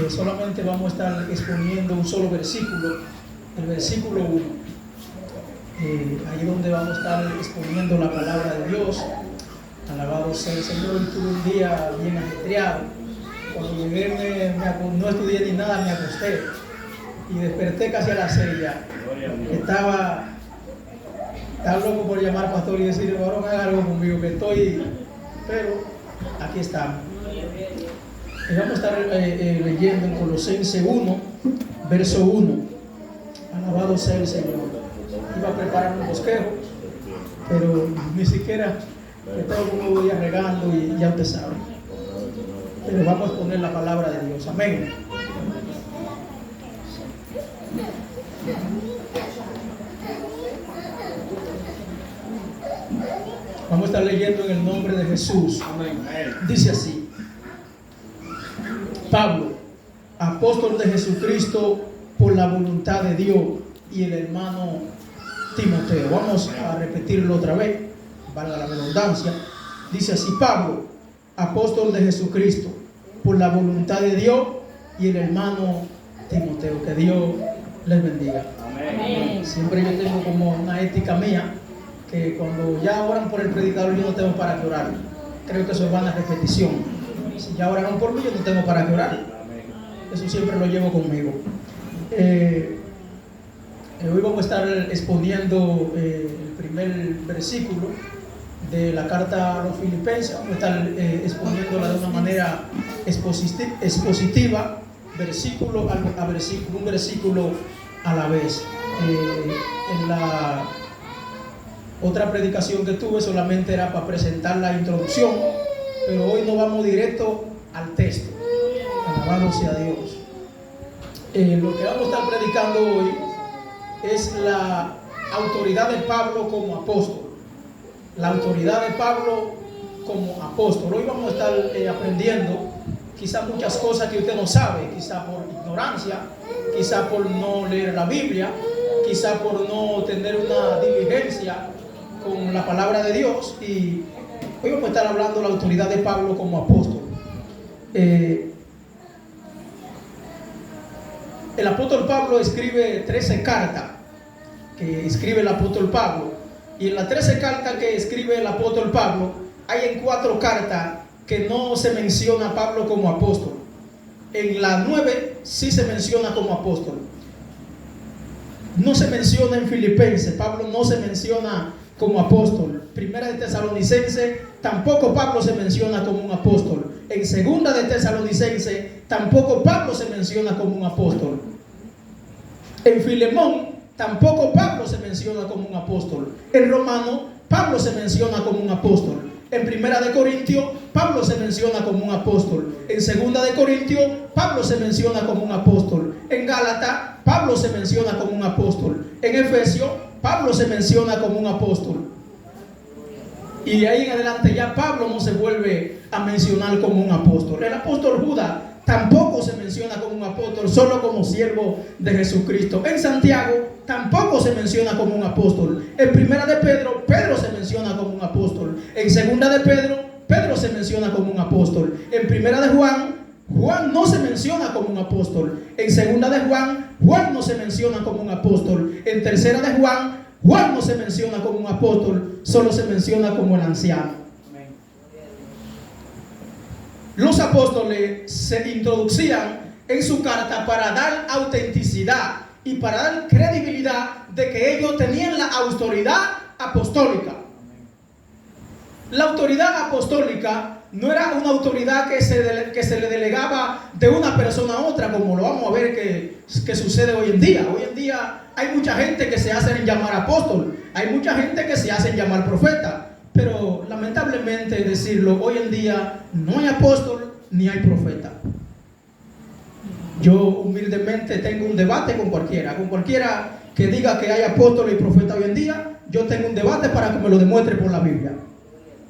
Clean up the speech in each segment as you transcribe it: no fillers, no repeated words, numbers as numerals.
Solamente vamos a estar exponiendo un solo versículo, el versículo 1. Ahí donde vamos a estar exponiendo la palabra de Dios. Alabado sea el Señor. Tuve un día bien ajetreado. Cuando llegué no estudié ni nada, me acosté y desperté casi a las 6 ya. Estaba loco por llamar al pastor y decirle: varón, haga algo conmigo que estoy, pero aquí estamos. Y vamos a estar leyendo en Colosenses 1, verso 1. Alabado sea el Señor. Iba a preparar un bosquejo, pero ni siquiera todo el mundo voy regando y ya usted sabe. Pero vamos a poner la palabra de Dios. Amén. Vamos a estar leyendo en el nombre de Jesús. Amén. Dice así: Pablo, apóstol de Jesucristo por la voluntad de Dios, y el hermano Timoteo. Vamos a repetirlo otra vez, valga la redundancia. Dice así: Pablo, apóstol de Jesucristo por la voluntad de Dios, y el hermano Timoteo. Que Dios les bendiga. Amén. Siempre yo tengo como una ética mía, que cuando ya oran por el predicador yo no tengo para qué orar. Creo que eso es vana repetición. Si ya oraron por mí, yo no tengo para qué orar. Eso siempre lo llevo conmigo. Hoy vamos a estar exponiendo el primer versículo de la carta a los Filipenses. Vamos a estar exponiéndola de una manera expositiva, versículo a versículo, un versículo a la vez. En la otra predicación que tuve solamente era para presentar la introducción, pero hoy nos vamos directo al texto. Alabado sea Dios. Lo que vamos a estar predicando hoy es la autoridad de Pablo como apóstol. La autoridad de Pablo como apóstol. Hoy vamos a estar aprendiendo quizá muchas cosas que usted no sabe, quizá por ignorancia, quizá por no leer la Biblia, quizá por no tener una diligencia con la palabra de Dios. Y hoy vamos a estar hablando de la autoridad de Pablo como apóstol. El apóstol Pablo escribe 13 cartas que escribe el apóstol Pablo, y en las 13 cartas que escribe el apóstol Pablo hay en 4 cartas que no se menciona a Pablo como apóstol. En las 9 sí se menciona como apóstol. No se menciona en Filipenses, Pablo no se menciona como apóstol. Primera de Tesalonicenses tampoco Pablo se menciona como un apóstol. En segunda de Tesalonicenses tampoco Pablo se menciona como un apóstol. En Filemón tampoco Pablo se menciona como un apóstol. En Romano Pablo se menciona como un apóstol. En Primera de Corintios Pablo se menciona como un apóstol. En Segunda de Corintios Pablo se menciona como un apóstol. En Gálatas Pablo se menciona como un apóstol. En Efesios Pablo se menciona como un apóstol. Y de ahí en adelante ya Pablo no se vuelve a mencionar como un apóstol. El apóstol Judas tampoco se menciona como un apóstol, solo como siervo de Jesucristo. En Santiago tampoco se menciona como un apóstol. En Primera de Pedro, Pedro se menciona como un apóstol. En Segunda de Pedro, Pedro se menciona como un apóstol. En Primera de Juan, Juan no se menciona como un apóstol. En Segunda de Juan, Juan no se menciona como un apóstol. En Tercera de Juan, Juan no se menciona como un apóstol, solo se menciona como el anciano. Los apóstoles se introducían en su carta para dar autenticidad y para dar credibilidad de que ellos tenían la autoridad apostólica. La autoridad apostólica no era una autoridad que se le delegaba de una persona a otra, como lo vamos a ver que sucede hoy en día. Hoy en día hay mucha gente que se hacen llamar apóstol, hay mucha gente que se hacen llamar profeta, pero lamentablemente decirlo, hoy en día no hay apóstol ni hay profeta. Yo humildemente tengo un debate con cualquiera que diga que hay apóstol y profeta hoy en día. Yo tengo un debate para que me lo demuestre por la Biblia.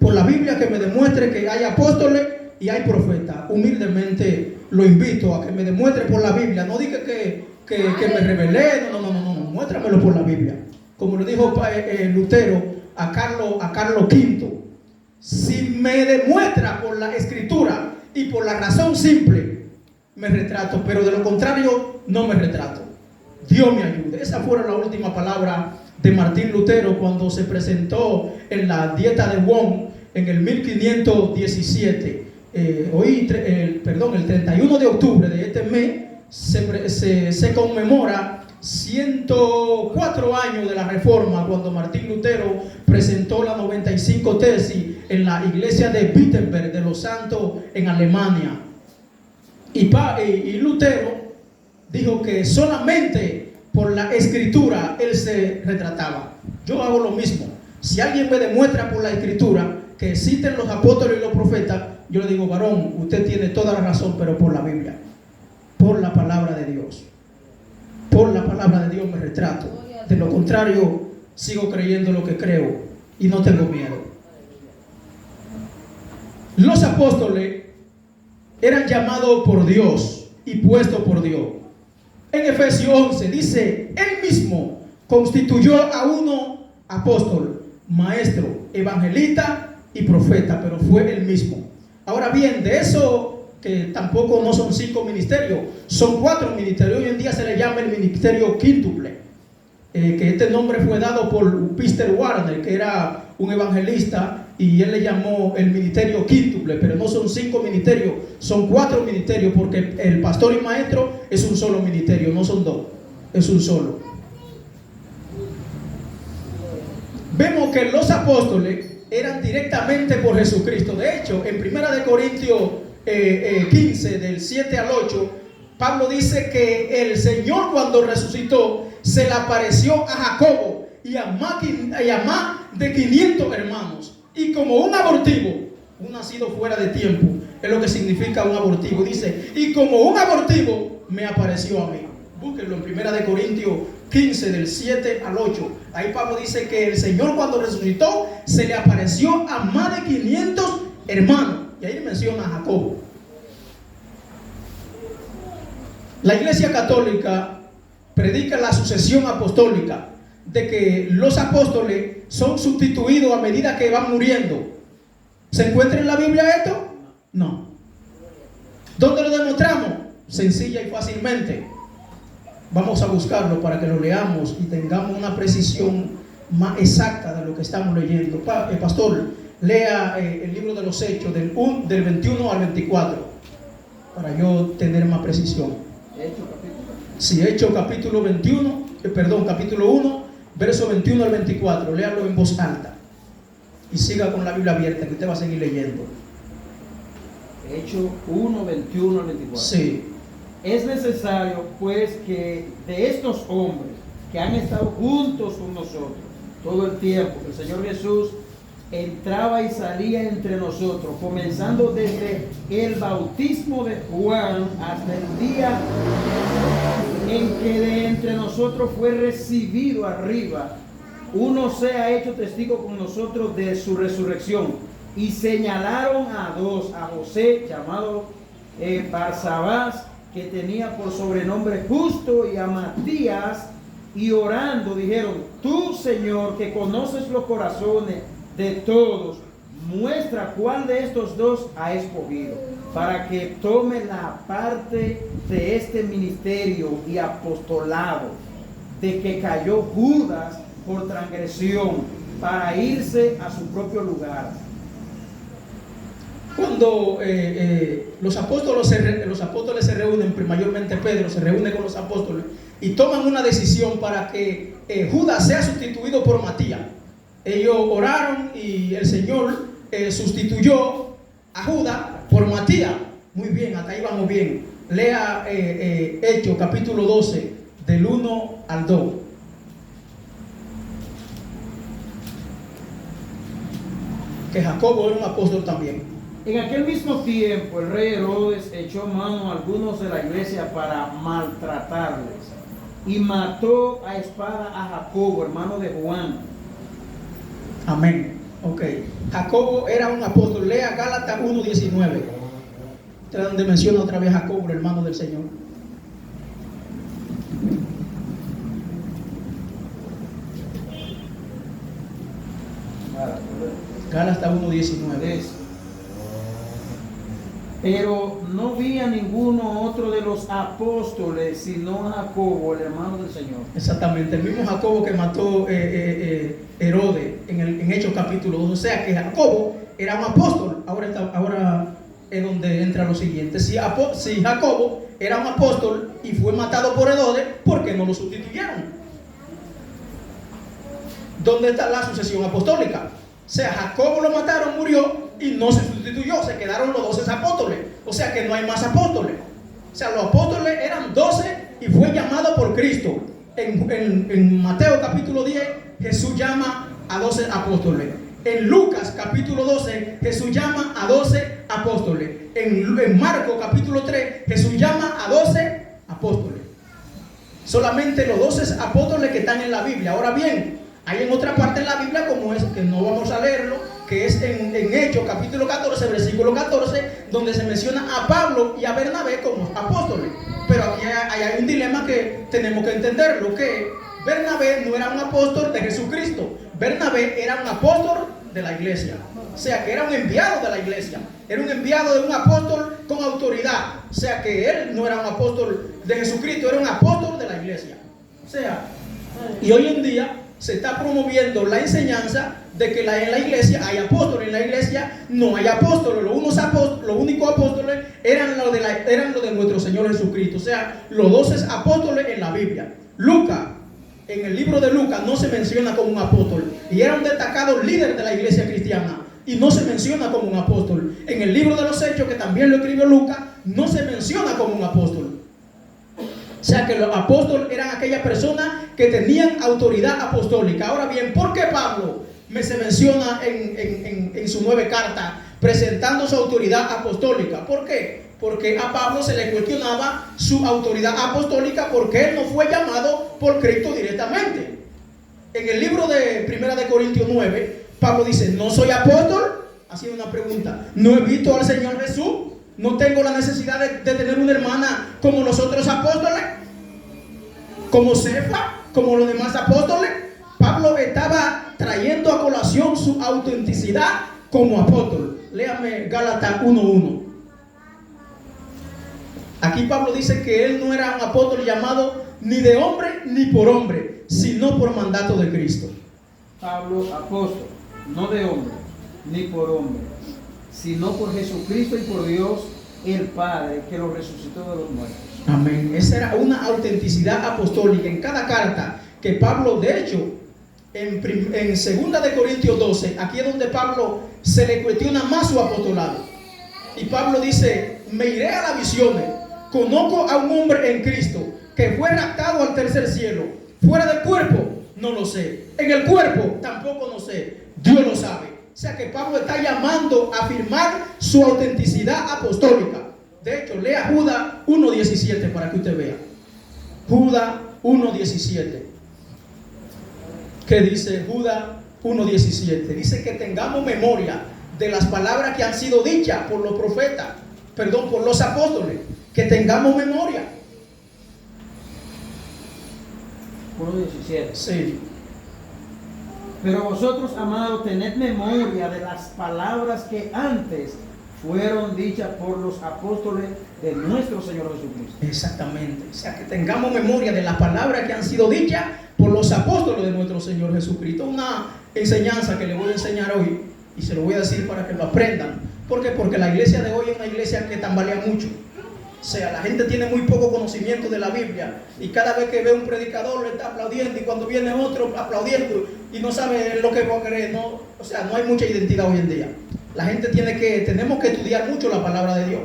Por la Biblia, que me demuestre que hay apóstoles y hay profetas. Humildemente lo invito a que me demuestre por la Biblia. No diga que me rebelé, no, muéstramelo por la Biblia. Como le dijo Lutero a Carlos V, si me demuestra por la escritura y por la razón simple me retrato, pero de lo contrario no me retrato. Dios me ayude. Esa fue la última palabra de Martín Lutero cuando se presentó en la Dieta de Bonn en el 1517. El 31 de octubre de este mes se conmemora 104 años de la Reforma, cuando Martín Lutero presentó las 95 tesis en la iglesia de Wittenberg de los Santos en Alemania. Y Lutero dijo que solamente por la escritura él se retrataba. Yo hago lo mismo. Si alguien me demuestra por la escritura que existen los apóstoles y los profetas, yo le digo: varón, usted tiene toda la razón, pero por la Biblia, por la palabra de Dios. Por la palabra de Dios me retrato. De lo contrario, sigo creyendo lo que creo y no tengo miedo. Los apóstoles eran llamados por Dios y puestos por Dios. En Efesios 11 dice: Él mismo constituyó a uno apóstol, maestro, evangelista y profeta, pero fue él mismo. Ahora bien, de eso, que tampoco no son 5 ministerios, son 4 ministerios. Hoy en día se le llama el ministerio quíntuple, que este nombre fue dado por Peter Warner, que era un evangelista, y él le llamó el ministerio quíntuple, pero no son 5 ministerios, son 4 ministerios, porque el pastor y maestro es un solo ministerio, no son 2, es un solo. Vemos que los apóstoles eran directamente por Jesucristo. De hecho, en 1 de Corintios 15, del 7 al 8, Pablo dice que el Señor, cuando resucitó, se le apareció a Jacobo y a más de 500 hermanos. Y como un abortivo, un nacido fuera de tiempo, es lo que significa un abortivo. Dice: y como un abortivo me apareció a mí. Búsquenlo en 1 de Corintios 15, del 7 al 8. Ahí Pablo dice que el Señor, cuando resucitó, se le apareció a más de 500 hermanos. Y ahí menciona a Jacobo. La Iglesia Católica predica la sucesión apostólica, de que los apóstoles son sustituidos a medida que van muriendo. ¿Se encuentra en la Biblia esto? No. ¿Dónde lo demostramos? Sencilla y fácilmente. Vamos a buscarlo para que lo leamos y tengamos una precisión más exacta de lo que estamos leyendo. Pastor, lea el libro de los Hechos del 21 al 24 para yo tener más precisión. Sí, Hechos capítulo 1, verso 21 al 24. Léalo en voz alta y siga con la Biblia abierta, que usted va a seguir leyendo. Hechos 1, 21 al 24. Sí. Es necesario, pues, que de estos hombres que han estado juntos con nosotros todo el tiempo, que el Señor Jesús entraba y salía entre nosotros, comenzando desde el bautismo de Juan hasta el día en que de entre nosotros fue recibido arriba, uno sea hecho testigo con nosotros de su resurrección. Y señalaron a 2, a José, llamado Barsabás, que tenía por sobrenombre Justo, y a Matías, y orando dijeron: tú, Señor, que conoces los corazones de todos, muestra cuál de estos 2 ha escogido, para que tome la parte de este ministerio y apostolado, de que cayó Judas por transgresión, para irse a su propio lugar. Cuando los apóstoles se reúnen, mayormente Pedro se reúne con los apóstoles y toman una decisión para que Judas sea sustituido por Matías. Ellos oraron y el Señor sustituyó a Judas por Matías. Muy bien, hasta ahí vamos bien. Lea Hechos capítulo 12, del 1 al 2. Que Jacobo era un apóstol también. En aquel mismo tiempo el rey Herodes echó mano a algunos de la iglesia para maltratarles, y mató a espada a Jacobo, hermano de Juan. Amén. Ok. Jacobo era un apóstol. Lea Gálatas 1:19. Donde menciona otra vez Jacobo, el hermano del Señor. Gálatas 1:19. Pero no vi a ninguno otro de los apóstoles, sino a Jacobo, el hermano del Señor. Exactamente, el mismo Jacobo que mató Herodes en Hechos capítulo 2. O sea que Jacobo era un apóstol. Ahora es donde entra lo siguiente. Si Jacobo era un apóstol y fue matado por Herodes, ¿por qué no lo sustituyeron? ¿Dónde está la sucesión apostólica? O sea, Jacobo lo mataron, murió y no se sustituyó, se quedaron los 12 apóstoles. O sea que no hay más apóstoles. O sea, los apóstoles eran 12 y fue llamado por Cristo. En Mateo capítulo 10, Jesús llama a 12 apóstoles. En Lucas capítulo 12, Jesús llama a 12 apóstoles. En Marcos capítulo 3, Jesús llama a 12 apóstoles. Solamente los 12 apóstoles que están en la Biblia. Ahora bien, hay en otra parte en la Biblia, como es, que no vamos a leerlo, que es en Hechos capítulo 14, versículo 14, donde se menciona a Pablo y a Bernabé como apóstoles. Pero aquí hay un dilema que tenemos que entenderlo, que Bernabé no era un apóstol de Jesucristo. Bernabé era un apóstol de la iglesia. O sea que era un enviado de la iglesia. Era un enviado de un apóstol con autoridad. O sea que él no era un apóstol de Jesucristo, era un apóstol de la iglesia. O sea, y hoy en día se está promoviendo la enseñanza de que en la iglesia hay apóstoles. En la iglesia no hay apóstoles. Los únicos apóstoles eran los de nuestro Señor Jesucristo. O sea, los 12 apóstoles en la Biblia. Lucas, en el libro de Lucas, no se menciona como un apóstol. Y era un destacado líder de la iglesia cristiana. Y no se menciona como un apóstol. En el libro de los Hechos, que también lo escribió Lucas, no se menciona como un apóstol. O sea que los apóstoles eran aquellas personas que tenían autoridad apostólica. Ahora bien, ¿por qué Pablo se menciona en su 9 cartas presentando su autoridad apostólica? ¿Por qué? Porque a Pablo se le cuestionaba su autoridad apostólica porque él no fue llamado por Cristo directamente. En el libro de 1 de Corintios 9, Pablo dice, ¿no soy apóstol? Haciendo una pregunta. ¿No he visto al Señor Jesús? ¿No tengo la necesidad de tener una hermana como los otros apóstoles? Como Cefa, como los demás apóstoles. Pablo estaba trayendo a colación su autenticidad como apóstol. Léame Gálatas 1:1. Aquí Pablo dice que él no era un apóstol llamado ni de hombre ni por hombre, sino por mandato de Cristo. Pablo, apóstol, no de hombre ni por hombre, sino por Jesucristo y por Dios el Padre, que lo resucitó de los muertos. Amén. Esa era una autenticidad apostólica. En cada carta que Pablo, de hecho, en 2 de Corintios 12, aquí es donde Pablo se le cuestiona más su apostolado. Y Pablo dice, me iré a las visiones, conozco a un hombre en Cristo, que fue raptado al tercer cielo. Fuera del cuerpo, no lo sé. En el cuerpo, tampoco no sé. Dios lo sabe. O sea que Pablo está llamando a afirmar su autenticidad apostólica. De hecho, lea Judas 1:17 para que usted vea. Judas 1:17. ¿Qué dice Judas 1:17? Dice que tengamos memoria de las palabras que han sido dichas por los profetas, por los apóstoles. Que tengamos memoria. 1:17. Sí. Pero vosotros, amados, tened memoria de las palabras que antes fueron dichas por los apóstoles de nuestro Señor Jesucristo. Exactamente. O sea, que tengamos memoria de las palabras que han sido dichas por los apóstoles de nuestro Señor Jesucristo. Una enseñanza que le voy a enseñar hoy y se lo voy a decir para que lo aprendan. ¿Por qué? Porque la iglesia de hoy es una iglesia que tambalea mucho. O sea, la gente tiene muy poco conocimiento de la Biblia y cada vez que ve un predicador le está aplaudiendo y cuando viene otro aplaudiendo y no sabe lo que va a creer. No, o sea, no hay mucha identidad hoy en día. La gente tenemos que estudiar mucho la palabra de Dios.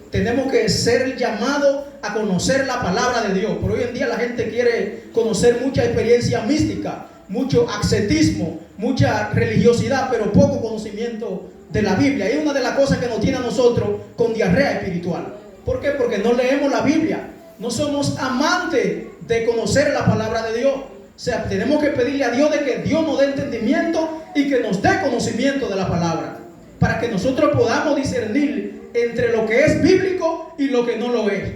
Tenemos que ser llamados a conocer la palabra de Dios. Pero hoy en día la gente quiere conocer mucha experiencia mística, mucho ascetismo, mucha religiosidad, pero poco conocimiento de la Biblia. Y es una de las cosas que nos tiene a nosotros con diarrea espiritual. ¿Por qué? Porque no leemos la Biblia. No somos amantes de conocer la palabra de Dios. O sea, tenemos que pedirle a Dios de que Dios nos dé entendimiento y que nos dé conocimiento de la palabra, para que nosotros podamos discernir entre lo que es bíblico y lo que no lo es.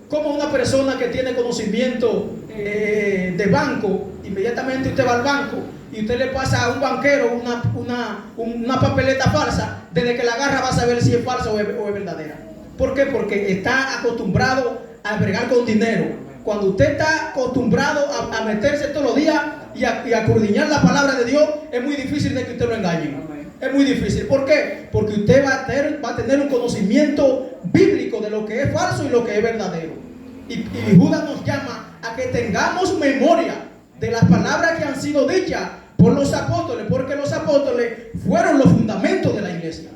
Como una persona que tiene conocimiento de banco, inmediatamente usted va al banco y usted le pasa a un banquero una papeleta falsa, desde que la agarra va a saber si es falsa o es verdadera. ¿Por qué? Porque está acostumbrado a bregar con dinero. Cuando usted está acostumbrado a meterse todos los días y a acurdiñar la palabra de Dios, es muy difícil de que usted lo engañe. Es muy difícil. ¿Por qué? Porque usted va a tener un conocimiento bíblico de lo que es falso y lo que es verdadero. Y Judas nos llama a que tengamos memoria de las palabras que han sido dichas por los apóstoles, porque los apóstoles fueron los fundamentos de la iglesia.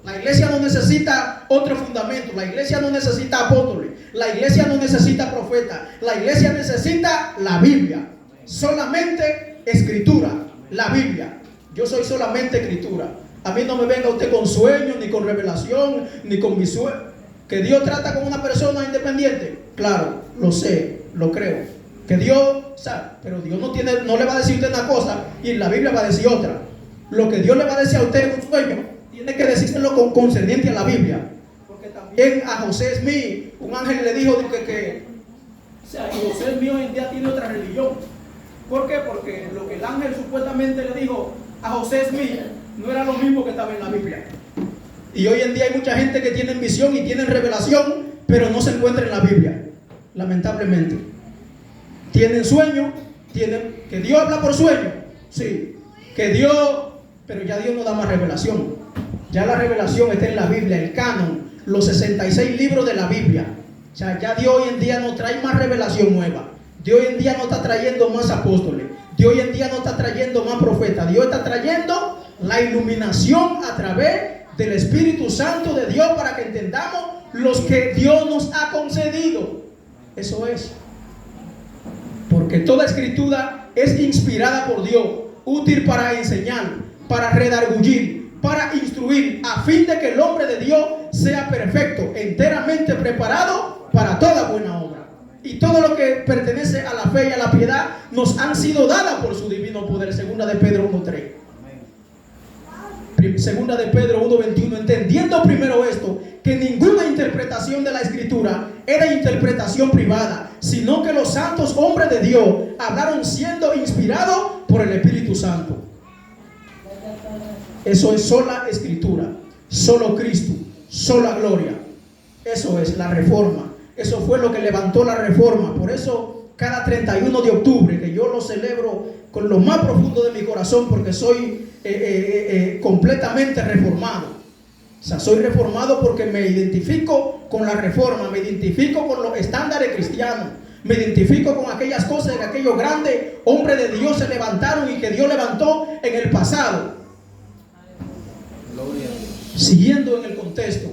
La iglesia no necesita otro fundamento, la iglesia no necesita apóstoles, la iglesia no necesita profetas, la iglesia necesita la Biblia, solamente escritura, la Biblia. Yo soy solamente escritura. A mí no me venga usted con sueños, ni con revelación, ni con mi sueño. Que Dios trata con una persona independiente, claro, lo sé, lo creo. Que Dios sabe, pero Dios no le va a decir a usted una cosa y la Biblia va a decir otra. Lo que Dios le va a decir a usted en un sueño, tiene que decírselo concerniente a la Biblia. Porque también a José Smith, un ángel le dijo y José Smith hoy en día tiene otra religión. ¿Por qué? Porque lo que el ángel supuestamente le dijo a José Smith no era lo mismo que estaba en la Biblia. Y hoy en día hay mucha gente que tiene visión y tienen revelación, pero no se encuentra en la Biblia, lamentablemente. Tienen sueño, que Dios habla por sueño, sí, pero ya Dios no da más revelación. Ya la revelación está en la Biblia, el canon, los 66 libros de la Biblia. O sea, ya Dios hoy en día no trae más revelación nueva. Dios hoy en día no está trayendo más apóstoles. Dios hoy en día no está trayendo más profetas. Dios está trayendo la iluminación a través del Espíritu Santo de Dios para que entendamos los que Dios nos ha concedido. Eso es. Porque toda escritura es inspirada por Dios, útil para enseñar, para redarguir, para instruir, a fin de que el hombre de Dios sea perfecto, enteramente preparado para toda buena obra. Y todo lo que pertenece a la fe y a la piedad nos han sido dadas por su divino poder. Segunda de Pedro 1:3. Segunda de Pedro 1:21. Entendiendo primero esto, que ninguna interpretación de la escritura era interpretación privada, sino que los santos hombres de Dios hablaron siendo inspirados por el Espíritu Santo. Eso es sola escritura, solo Cristo, sola gloria. Eso es la reforma. Eso fue lo que levantó la reforma. Por eso cada 31 de octubre, que yo lo celebro con lo más profundo de mi corazón, porque soy completamente reformado. O sea, soy reformado porque me identifico con la reforma, me identifico con los estándares cristianos, me identifico con aquellas cosas que aquellos grandes hombres de Dios se levantaron y que Dios levantó en el pasado. Siguiendo en el contexto,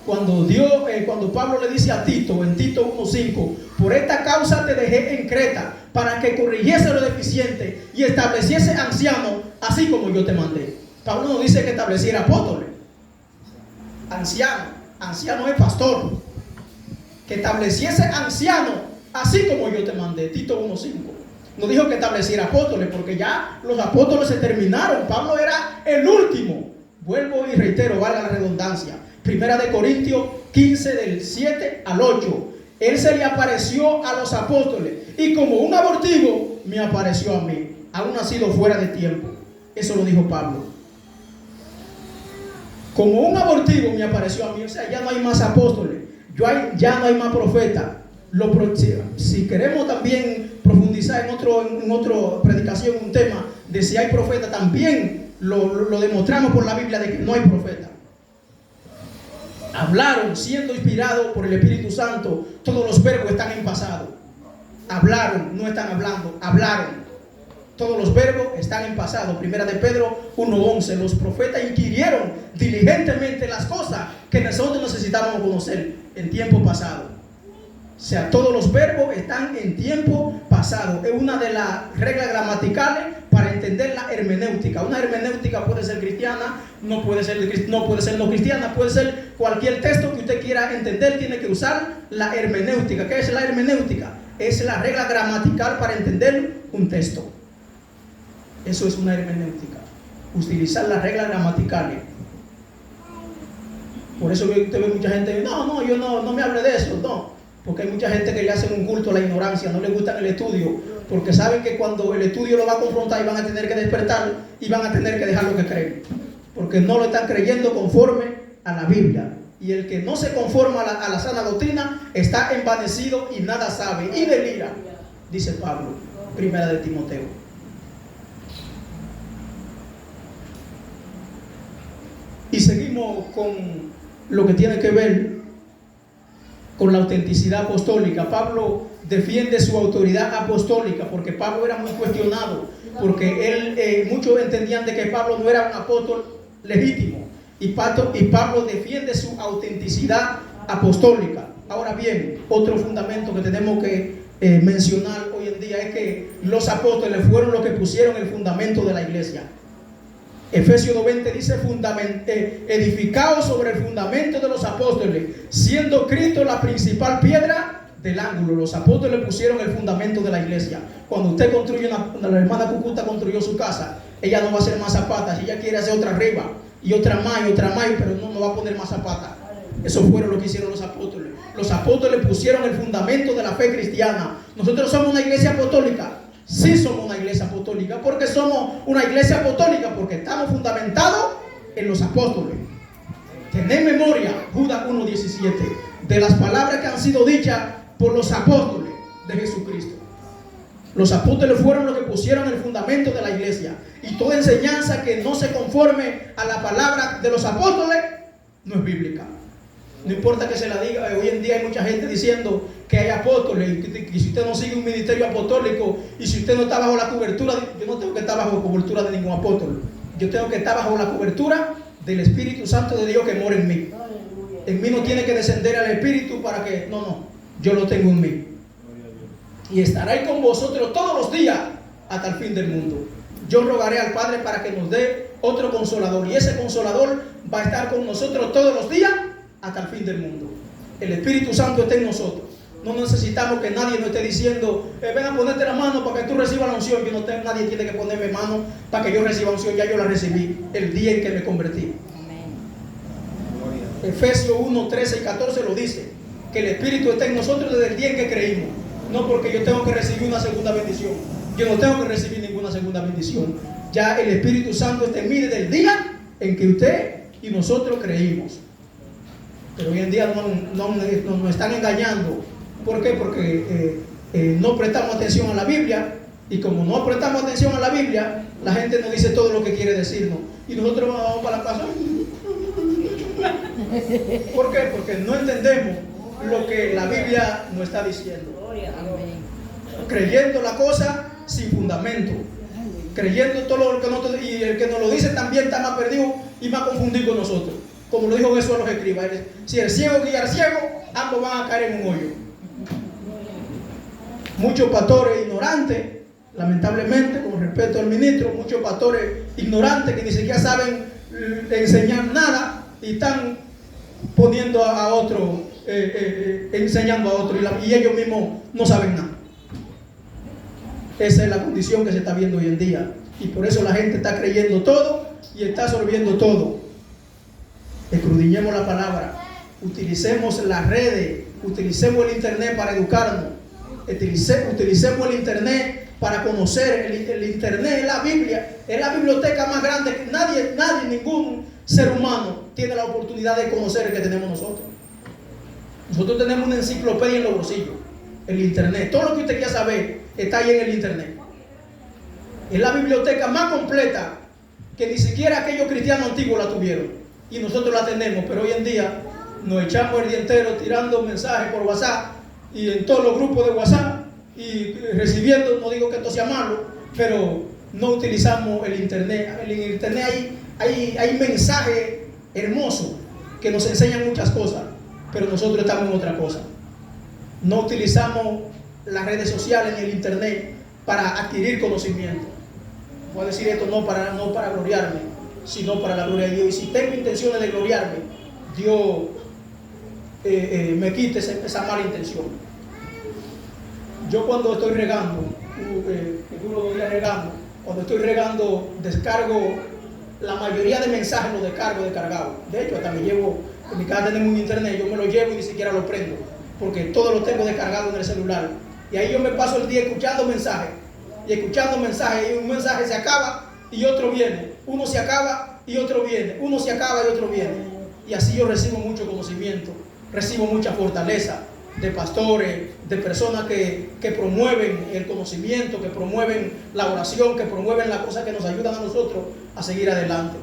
cuando Pablo le dice a Tito, en Tito 1:5, por esta causa te dejé en Creta, para que corrigiese lo deficiente y estableciese ancianos, así como yo te mandé. Pablo no dice que estableciera apóstoles. Anciano es pastor. Que estableciese anciano, así como yo te mandé. Tito 1:5. No dijo que estableciera apóstoles, porque ya los apóstoles se terminaron. Pablo era el último. Vuelvo y reitero, valga la redundancia. Primera de Corintios 15, del 7 al 8. Él se le apareció a los apóstoles y como un abortivo me apareció a mí, aún nacido fuera de tiempo. Eso lo dijo Pablo. Como un abortivo me apareció a mí. O sea, ya no hay más apóstoles, ya no hay más profetas. Si queremos también profundizar en otra predicación, un tema de si hay profeta, también lo demostramos por la Biblia de que no hay profeta. Hablaron siendo inspirados por el Espíritu Santo. Todos los verbos están en pasado. Hablaron, no están hablando, hablaron. Todos los verbos están en pasado. Primera de Pedro 1:11. Los profetas inquirieron diligentemente las cosas que nosotros necesitábamos conocer en tiempo pasado. O sea, todos los verbos están en tiempo pasado. Es una de las reglas gramaticales para entender la hermenéutica. Una hermenéutica puede ser cristiana, no puede ser no cristiana, puede ser cualquier texto que usted quiera entender, tiene que usar la hermenéutica. ¿Qué es la hermenéutica? Es la regla gramatical para entender un texto. Eso es una hermenéutica. Utilizar las reglas gramaticales. Por eso usted ve mucha gente, yo no me hable de eso, no. Porque hay mucha gente que le hacen un culto a la ignorancia, no le gusta el estudio, porque saben que cuando el estudio lo va a confrontar y van a tener que despertar y van a tener que dejar lo que creen, porque no lo están creyendo conforme a la Biblia. y el que no se conforma a la sana doctrina está envanecido y nada sabe y delira, dice Pablo, primera de Timoteo. Y seguimos con lo que tiene que ver con la autenticidad apostólica. Pablo defiende su autoridad apostólica porque Pablo era muy cuestionado, porque muchos entendían de que Pablo no era un apóstol legítimo, y Pablo defiende su autenticidad apostólica. Ahora bien, otro fundamento que tenemos que mencionar hoy en día es que los apóstoles fueron los que pusieron el fundamento de la iglesia. Efesios 2:20 dice: edificados sobre el fundamento de los apóstoles, siendo Cristo la principal piedra del ángulo. Los apóstoles pusieron el fundamento de la iglesia. Cuando usted construye cuando la hermana Cucuta construyó su casa, ella no va a hacer más zapatas, ella quiere hacer otra arriba y otra más, pero no va a poner más zapatas. Eso fueron lo que hicieron los apóstoles. Los apóstoles pusieron el fundamento de la fe cristiana. Nosotros somos una iglesia apostólica. Sí somos una iglesia apostólica. ¿Por qué somos una iglesia apostólica? Porque estamos fundamentados en los apóstoles. Tened memoria, Judas 1:17, de las palabras que han sido dichas por los apóstoles de Jesucristo. Los apóstoles fueron los que pusieron el fundamento de la iglesia. Y toda enseñanza que no se conforme a la palabra de los apóstoles no es bíblica. No importa que se la diga. Hoy en día hay mucha gente diciendo que hay apóstoles, y si usted no sigue un ministerio apostólico, y si usted no está bajo la cobertura, yo no tengo que estar bajo la cobertura de ningún apóstol. Yo tengo que estar bajo la cobertura del Espíritu Santo de Dios que mora en mí. En mí no tiene que descender al Espíritu para que, yo lo tengo en mí. Y estaré con vosotros todos los días hasta el fin del mundo. Yo rogaré al Padre para que nos dé otro consolador, y ese consolador va a estar con nosotros todos los días hasta el fin del mundo. El Espíritu Santo está en nosotros. No necesitamos que nadie nos esté diciendo: ven a ponerte la mano para que tú recibas la unción. Nadie tiene que ponerme mano para que yo reciba unción. Ya yo la recibí el día en que me convertí. Amén. Efesios 1, 13 y 14 lo dice, que el Espíritu está en nosotros desde el día en que creímos. No porque yo tengo que recibir una segunda bendición. Yo no tengo que recibir ninguna segunda bendición. Ya el Espíritu Santo está en mí desde el día en que usted y nosotros creímos. Pero hoy en día nos están engañando. ¿Por qué? Porque no prestamos atención a la Biblia. Y como no prestamos atención a la Biblia, la gente nos dice todo lo que quiere decirnos. Y nosotros vamos para la casa. ¿Por qué? Porque no entendemos lo que la Biblia nos está diciendo. Creyendo la cosa sin fundamento. Creyendo todo lo que nosotros, y el que nos lo dice también está más perdido y más confundido con nosotros. Como lo dijo Jesús a los escribas: si el ciego guía al ciego, ambos van a caer en un hoyo. Muchos pastores ignorantes, lamentablemente, con respeto al ministro, muchos pastores ignorantes que ni siquiera saben enseñar nada y están poniendo a otro, enseñando a otro, y ellos mismos no saben nada. Esa es la condición que se está viendo hoy en día, y por eso la gente está creyendo todo y está absorbiendo todo. Escudriñemos la palabra, utilicemos las redes, utilicemos el internet para educarnos, utilicemos el internet para conocer. El internet es la biblioteca más grande que nadie, ningún ser humano tiene la oportunidad de conocer el que tenemos nosotros. Nosotros tenemos una enciclopedia en los bolsillos, el internet. Todo lo que usted quiera saber está ahí en el internet. Es la biblioteca más completa que ni siquiera aquellos cristianos antiguos la tuvieron. Y nosotros la tenemos, pero hoy en día nos echamos el día entero tirando mensajes por WhatsApp y en todos los grupos de WhatsApp y recibiendo. No digo que esto sea malo, pero no utilizamos el internet. En el internet hay mensajes hermosos que nos enseñan muchas cosas, pero nosotros estamos en otra cosa. No utilizamos las redes sociales ni el internet para adquirir conocimiento. Voy a decir esto no para gloriarme, sino para la gloria de Dios. Y si tengo intenciones de gloriarme, Dios me quite esa mala intención. Yo cuando estoy regando, cuando estoy regando, descargo la mayoría de mensajes, los descargo descargados. De hecho, hasta me llevo, en mi casa tenemos un internet, yo me lo llevo y ni siquiera lo prendo, porque todo lo tengo descargado en el celular. Y ahí yo me paso el día escuchando mensajes, y un mensaje se acaba y otro viene, uno se acaba y otro viene, uno se acaba y otro viene. Y así yo recibo mucho conocimiento, recibo mucha fortaleza de pastores, de personas que promueven el conocimiento, que promueven la oración, que promueven las cosas que nos ayudan a nosotros a seguir adelante.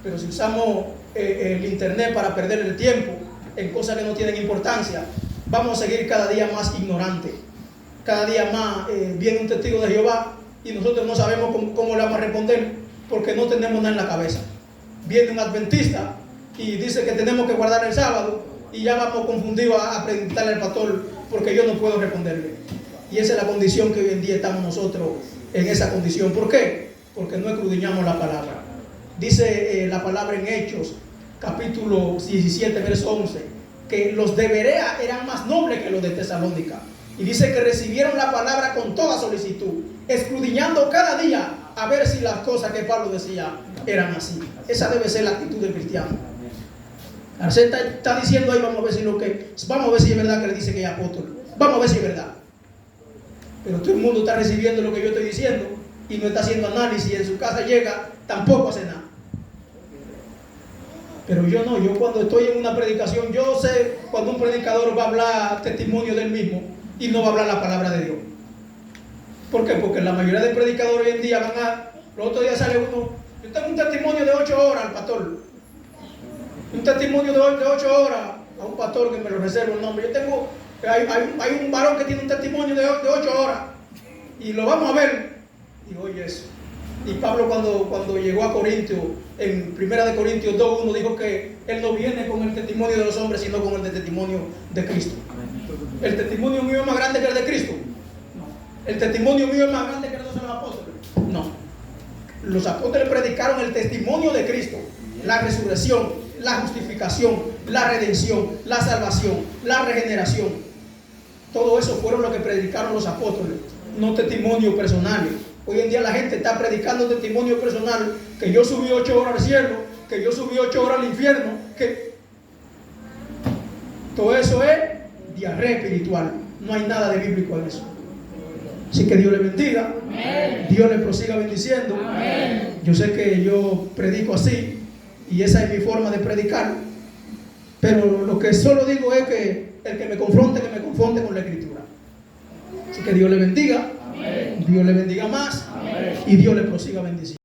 Pero si usamos el internet para perder el tiempo en cosas que no tienen importancia, vamos a seguir cada día más ignorantes. Cada día más viene un testigo de Jehová y nosotros no sabemos cómo le vamos a responder porque no tenemos nada en la cabeza. Viene un adventista y dice que tenemos que guardar el sábado y ya vamos confundidos a preguntarle al pastor porque yo no puedo responderle. Y esa es la condición que hoy en día estamos nosotros en esa condición. ¿Por qué? Porque no escudriñamos la palabra. Dice la palabra en Hechos, capítulo 17, verso 11, que los de Berea eran más nobles que los de Tesalónica. Y dice que recibieron la palabra con toda solicitud, escudriñando cada día a ver si las cosas que Pablo decía eran así. Esa debe ser la actitud del cristiano. Arcel está diciendo ahí, vamos a ver si es verdad que le dice que es apóstol. Vamos a ver si es verdad. Pero todo el mundo está recibiendo lo que yo estoy diciendo y no está haciendo análisis, y en su casa llega, tampoco hace nada. Pero yo no, yo cuando estoy en una predicación, yo sé cuando un predicador va a hablar testimonio del mismo y no va a hablar la palabra de Dios. ¿Por qué? Porque la mayoría de predicadores hoy en día los otros días sale uno, yo tengo un testimonio de 8 horas al pastor, un testimonio de 8 horas a un pastor que me lo reservo el nombre. Hay un varón que tiene un testimonio de 8 horas y lo vamos a ver. Y oye eso. Y Pablo cuando llegó a Corintios, en 1 Corintios 2:1, dijo que él no viene con el testimonio de los hombres, sino con el testimonio de Cristo. ¿El testimonio mío es más grande que el de Cristo? No. ¿El testimonio mío es más grande que el de los apóstoles? No. Los apóstoles predicaron el testimonio de Cristo, la resurrección, la justificación, la redención, la salvación, la regeneración. Todo eso fueron lo que predicaron los apóstoles, no testimonios personales. Hoy en día la gente está predicando testimonio personal, que yo subí 8 horas al cielo, que yo subí 8 horas al infierno, que todo eso es diarrea espiritual. No hay nada de bíblico en eso. Así que Dios le bendiga. Amén. Dios le prosiga bendiciendo. Amén. Yo sé que yo predico así y esa es mi forma de predicar, pero lo que solo digo es que el que me confronte con la escritura. Así que Dios le bendiga. Amén. Dios le bendiga más. Amén. Y Dios le prosiga bendiciendo.